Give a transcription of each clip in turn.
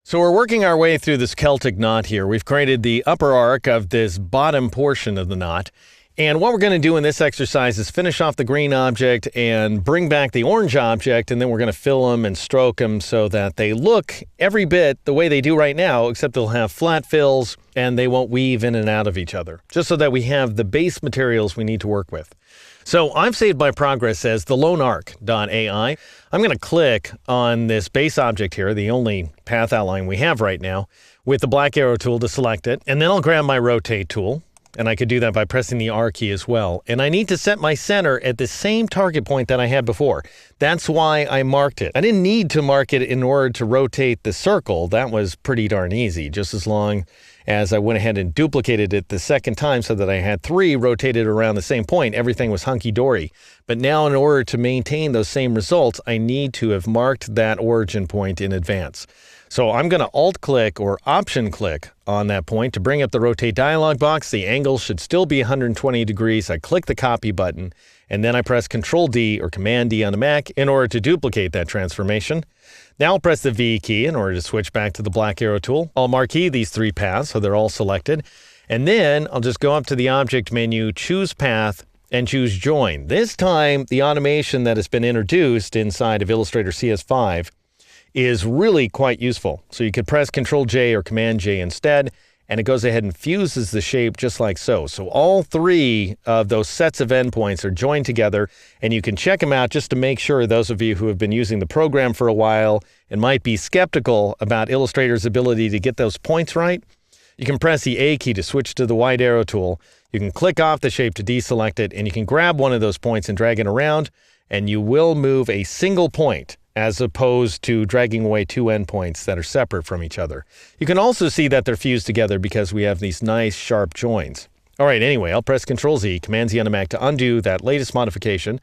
So we're working our way through this Celtic knot here. We've created the upper arc of this bottom portion of the knot. And what we're going to do in this exercise is finish off the green object and bring back the orange object, and then we're going to fill them and stroke them so that they look every bit the way they do right now, except they'll have flat fills and they won't weave in and out of each other, just so that we have the base materials we need to work with. So I've saved my progress as the lone arc.ai. I'm going to click on this base object here, the only path outline we have right now, with the black arrow tool to select it, and then I'll grab my rotate tool. And I could do that by pressing the R key as well. And I need to set my center at the same target point that I had before. That's why I marked it. I didn't need to mark it in order to rotate the circle. That was pretty darn easy, just as long as I went ahead and duplicated it the second time so that I had 3 rotated around the same point. Everything was hunky-dory. But now in order to maintain those same results, I need to have marked that origin point in advance. So I'm going to Alt-click or Option-click on that point to bring up the Rotate dialog box. The angle should still be 120 degrees. I click the Copy button, and then I press Control-D or Command-D on the Mac in order to duplicate that transformation. Now I'll press the V key in order to switch back to the black arrow tool. I'll marquee these 3 paths so they're all selected. And then I'll just go up to the Object menu, choose Path, and choose Join. This time, the automation that has been introduced inside of Illustrator CS5 is really quite useful. So you could press Control-J or Command-J instead, and it goes ahead and fuses the shape just like so. So all 3 of those sets of endpoints are joined together, and you can check them out just to make sure, those of you who have been using the program for a while and might be skeptical about Illustrator's ability to get those points right, you can press the A key to switch to the wide arrow tool. You can click off the shape to deselect it, and you can grab one of those points and drag it around, and you will move a single point, as opposed to dragging away 2 endpoints that are separate from each other. You can also see that they're fused together because we have these nice sharp joins. All right, anyway, I'll press Control-Z, Command-Z on the Mac to undo that latest modification.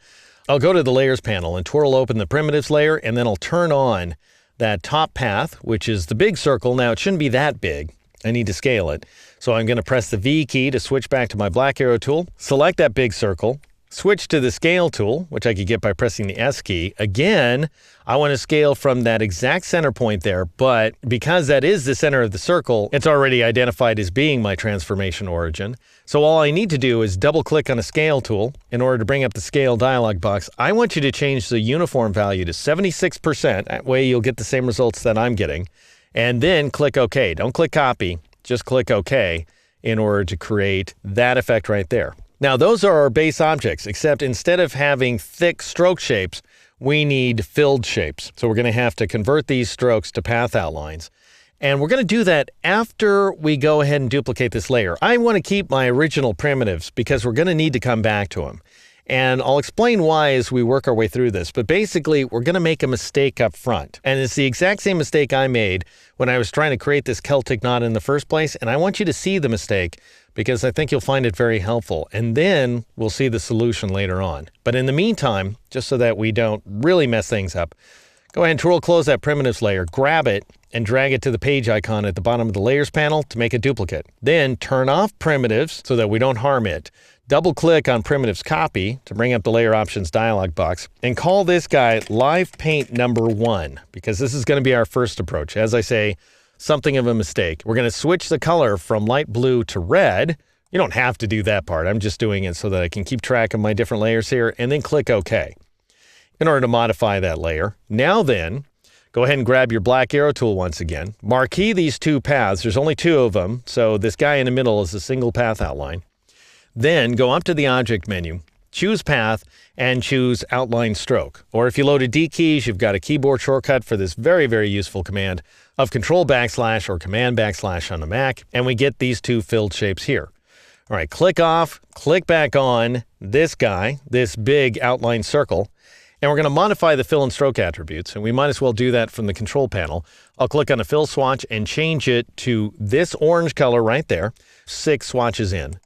I'll go to the Layers panel and twirl open the Primitives layer, and then I'll turn on that top path, which is the big circle. Now, it shouldn't be that big. I need to scale it. So I'm going to press the V key to switch back to my black arrow tool, select that big circle, switch to the Scale tool, which I could get by pressing the S key. Again, I want to scale from that exact center point there, but because that is the center of the circle, it's already identified as being my transformation origin. So all I need to do is double-click on the Scale tool in order to bring up the Scale dialog box. I want you to change the uniform value to 76%. That way you'll get the same results that I'm getting. And then click OK. Don't click Copy, just click OK in order to create that effect right there. Now, those are our base objects, except instead of having thick stroke shapes, we need filled shapes. So we're going to have to convert these strokes to path outlines. And we're going to do that after we go ahead and duplicate this layer. I want to keep my original primitives because we're going to need to come back to them. And I'll explain why as we work our way through this. But basically, we're going to make a mistake up front. And it's the exact same mistake I made when I was trying to create this Celtic knot in the first place. And I want you to see the mistake because I think you'll find it very helpful. And then we'll see the solution later on. But in the meantime, just so that we don't really mess things up, go ahead and twirl close that primitives layer, grab it, and drag it to the page icon at the bottom of the Layers panel to make a duplicate. Then turn off primitives so that we don't harm it. Double-click on Primitives Copy to bring up the Layer Options dialog box, and call this guy Live Paint number 1, because this is going to be our first approach. As I say, something of a mistake. We're going to switch the color from light blue to red. You don't have to do that part. I'm just doing it so that I can keep track of my different layers here, and then click OK in order to modify that layer. Now then, go ahead and grab your black arrow tool once again. Marquee these 2 paths. There's only 2 of them, so this guy in the middle is a single path outline. Then go up to the Object menu, choose Path, and choose Outline Stroke. Or if you loaded D keys, you've got a keyboard shortcut for this very, very useful command of Control / or Command / on the Mac, and we get these 2 filled shapes here. All right, click off, click back on this guy, this big outline circle, and we're going to modify the fill and stroke attributes, and we might as well do that from the Control panel. I'll click on a fill swatch and change it to this orange color right there, 6 swatches in.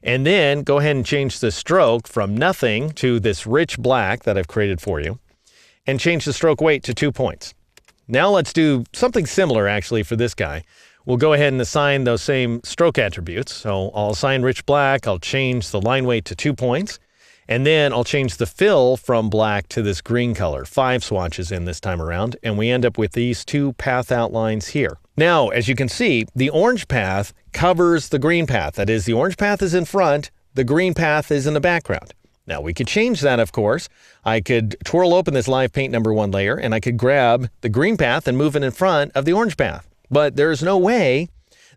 And then go ahead and change the stroke from nothing to this rich black that I've created for you, and change the stroke weight to 2 points. Now let's do something similar actually for this guy. We'll go ahead and assign those same stroke attributes. So I'll assign rich black, I'll change the line weight to 2 points, and then I'll change the fill from black to this green color, 5 swatches in this time around, and we end up with these 2 path outlines here. Now, as you can see, the orange path covers the green path. That is, the orange path is in front, the green path is in the background. Now, we could change that, of course. I could twirl open this Live Paint number 1 layer, and I could grab the green path and move it in front of the orange path. But there's no way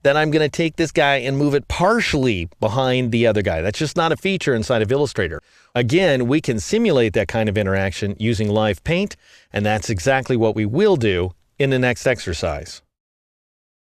that I'm going to take this guy and move it partially behind the other guy. That's just not a feature inside of Illustrator. Again, we can simulate that kind of interaction using Live Paint, and that's exactly what we will do in the next exercise.